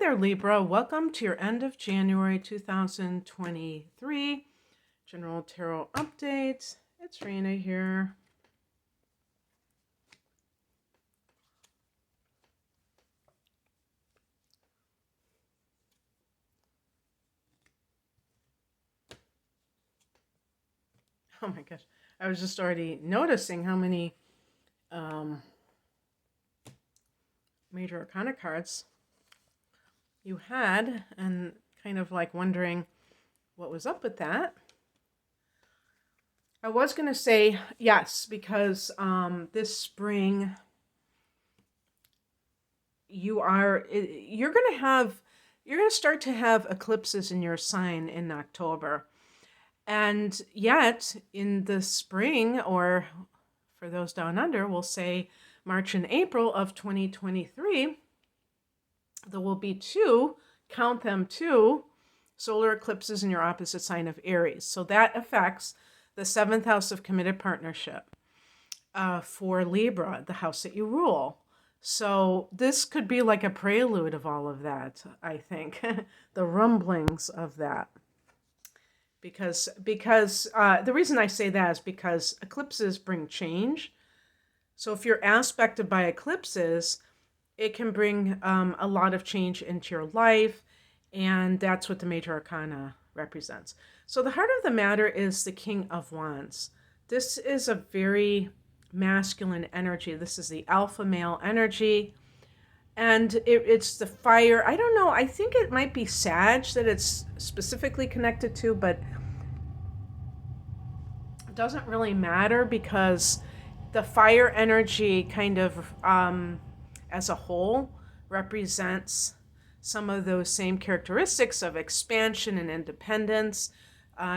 there, Libra. Welcome to your end of January 2023 General Tarot Update. It's Rena here. Oh my gosh. I was just already noticing how many Major Arcana cards you had and kind of like wondering what was up with that. I was going to say yes, because this spring you're going to start to have eclipses in your sign in October. And yet in the spring, or for those down under, we'll say March and April of 2023, there will be two solar eclipses in your opposite sign of Aries. So that affects the 7th house of committed partnership for Libra, the house that you rule. So this could be like a prelude of all of that, I think, the rumblings of that. Because the reason I say that is because eclipses bring change. So if you're aspected by eclipses, it can bring a lot of change into your life, and that's what the Major Arcana represents. So the heart of the matter is the King of Wands. This is a very masculine energy. This is the alpha male energy, and it's the fire. I don't know. I think it might be Sag that it's specifically connected to, but it doesn't really matter because the fire energy kind of as a whole represents some of those same characteristics of expansion and independence.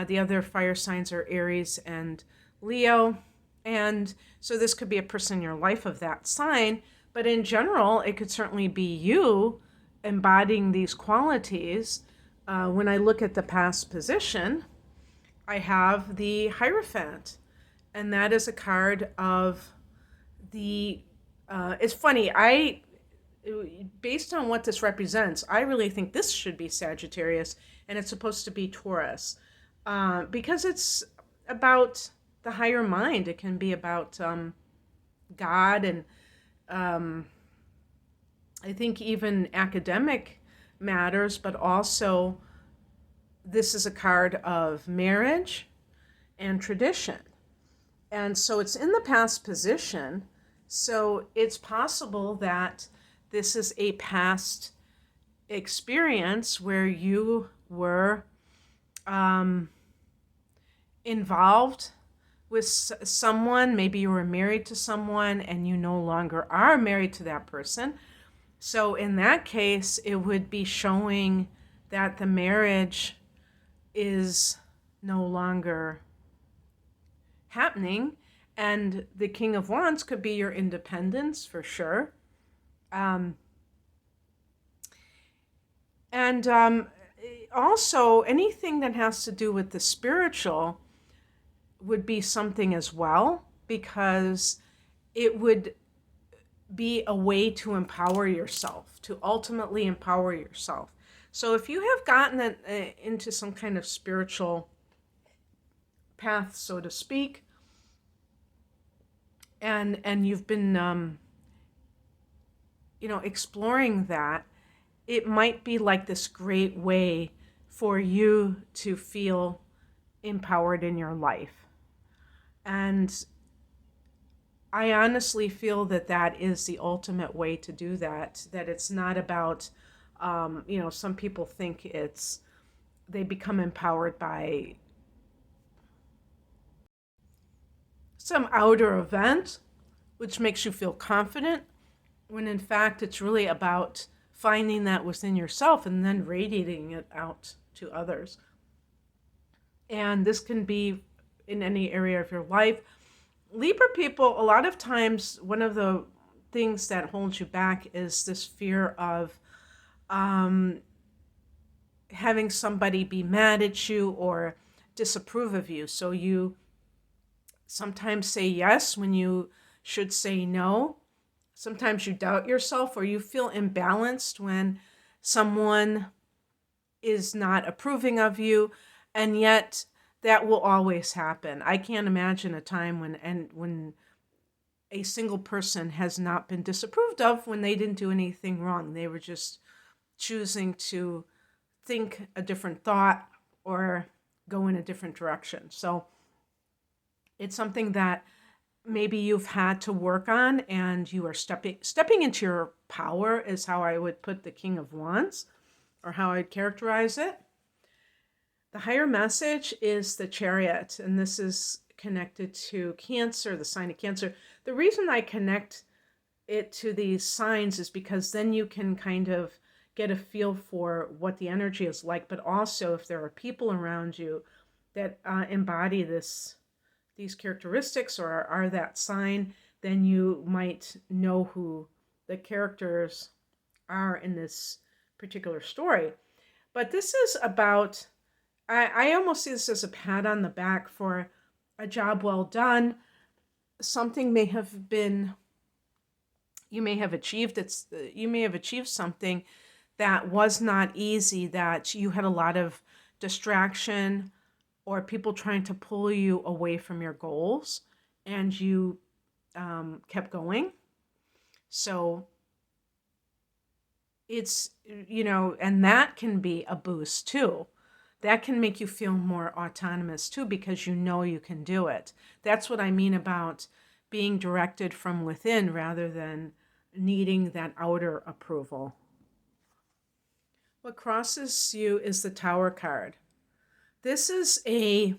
The other fire signs are Aries and Leo. And so this could be a person in your life of that sign. But in general, it could certainly be you embodying these qualities. When I look at the past position, I have the Hierophant. And that is a card of the... it's funny, based on what this represents, I really think this should be Sagittarius, and it's supposed to be Taurus, because it's about the higher mind. It can be about God, and I think even academic matters, but also this is a card of marriage and tradition. And so it's in the past position, so it's possible that this is a past experience where you were involved with someone. Maybe you were married to someone and you no longer are married to that person. So in that case, it would be showing that the marriage is no longer happening. And the King of Wands could be your independence for sure. Also anything that has to do with the spiritual would be something as well, because it would be a way to empower yourself, to ultimately empower yourself. So if you have gotten into some kind of spiritual path, so to speak, and you've been exploring that, it might be like this great way for you to feel empowered in your life. And I honestly feel that that is the ultimate way to do that, that it's not about, some people think they become empowered by some outer event, which makes you feel confident, when in fact it's really about finding that within yourself and then radiating it out to others. And this can be in any area of your life. Libra people, a lot of times, one of the things that holds you back is this fear of having somebody be mad at you or disapprove of you. So you sometimes say yes when you should say no. Sometimes you doubt yourself, or you feel imbalanced when someone is not approving of you, and yet that will always happen. I can't imagine a time when a single person has not been disapproved of when they didn't do anything wrong. They were just choosing to think a different thought or go in a different direction. So it's something that maybe you've had to work on, and you are stepping into your power is how I would put the King of Wands, or how I'd characterize it. The higher message is the Chariot, and this is connected to Cancer, the sign of Cancer. The reason I connect it to these signs is because then you can kind of get a feel for what the energy is like, but also if there are people around you that embody these characteristics or are that sign, then you might know who the characters are in this particular story. But this is about, I almost see this as a pat on the back for a job well done. Something may have been, you may have achieved something that was not easy, that you had a lot of distraction or people trying to pull you away from your goals, and you kept going. So it's, and that can be a boost too. That can make you feel more autonomous too, because you can do it. That's what I mean about being directed from within rather than needing that outer approval. What crosses you is the Tower card. This is the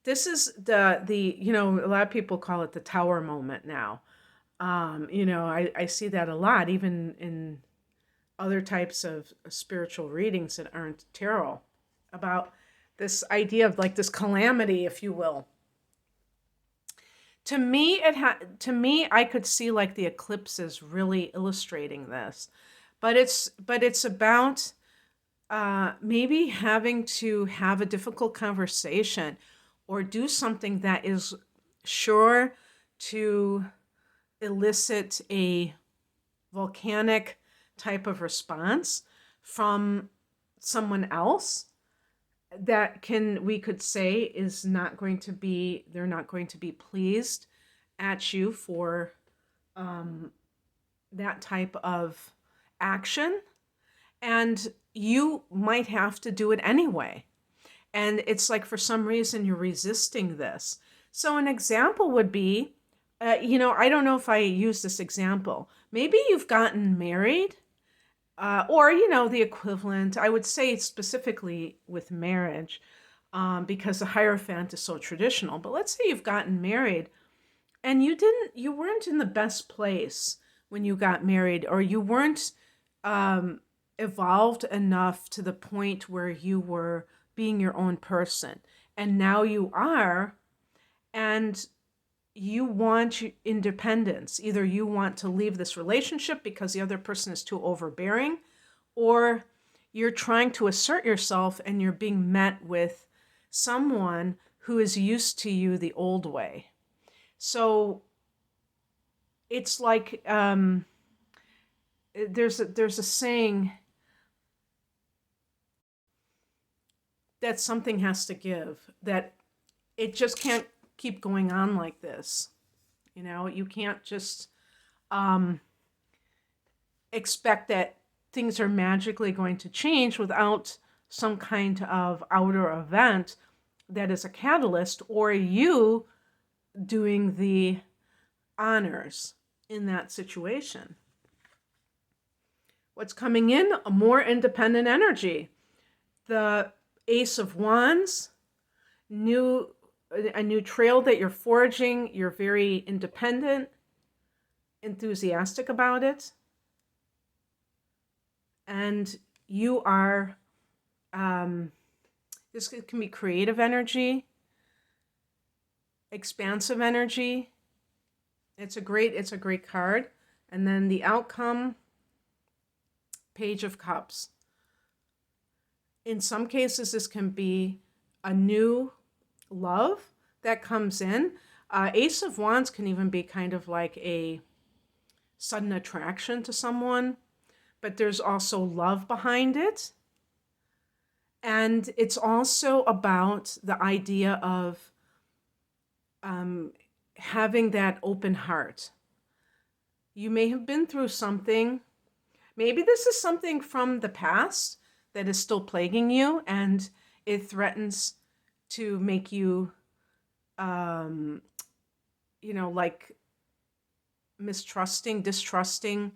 a lot of people call it the Tower moment now. I see that a lot, even in other types of spiritual readings that aren't tarot, about this idea of like this calamity, if you will. To me, I could see like the eclipses really illustrating this, but it's about maybe having to have a difficult conversation or do something that is sure to elicit a volcanic type of response from someone else that we could say is not going to be, they're not going to be pleased at you for that type of action, and you might have to do it anyway. And it's like for some reason you're resisting this. So an example would be, I don't know if I use this example. Maybe you've gotten married, or, the equivalent. I would say specifically with marriage, because the Hierophant is so traditional. But let's say you've gotten married and you weren't in the best place when you got married, or you weren't evolved enough to the point where you were being your own person. And now you are, and you want independence. Either you want to leave this relationship because the other person is too overbearing, or you're trying to assert yourself and you're being met with someone who is used to you the old way. So it's like there's a saying that something has to give, that it just can't keep going on like this. You can't just expect that things are magically going to change without some kind of outer event that is a catalyst, or you doing the honors in that situation. What's coming in? A more independent energy. The Ace of Wands, a new trail that you're forging. You're very independent, enthusiastic about it. And you are, this can be creative energy, expansive energy. It's a great card. And then the outcome, Page of Cups. In some cases, this can be a new love that comes in. Ace of Wands can even be kind of like a sudden attraction to someone. but there's also love behind it. And it's also about the idea of having that open heart. You may have been through something. Maybe this is something from the past that is still plaguing you, and it threatens to make you, like mistrusting, distrusting,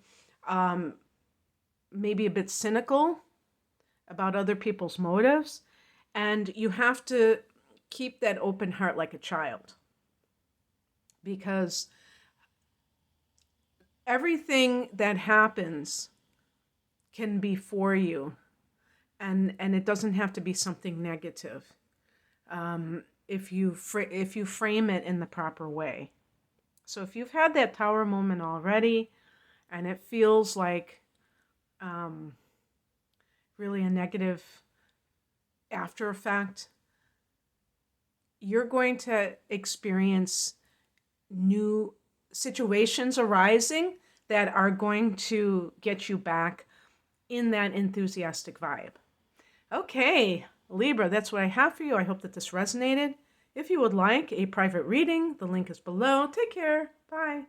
maybe a bit cynical about other people's motives. And you have to keep that open heart like a child, because everything that happens can be for you, and it doesn't have to be something negative, if you frame it in the proper way. So if you've had that tower moment already and it feels like really a negative after effect, you're going to experience new situations arising that are going to get you back in that enthusiastic vibe. Okay, Libra, that's what I have for you. I hope that this resonated. If you would like a private reading, the link is below. Take care. Bye.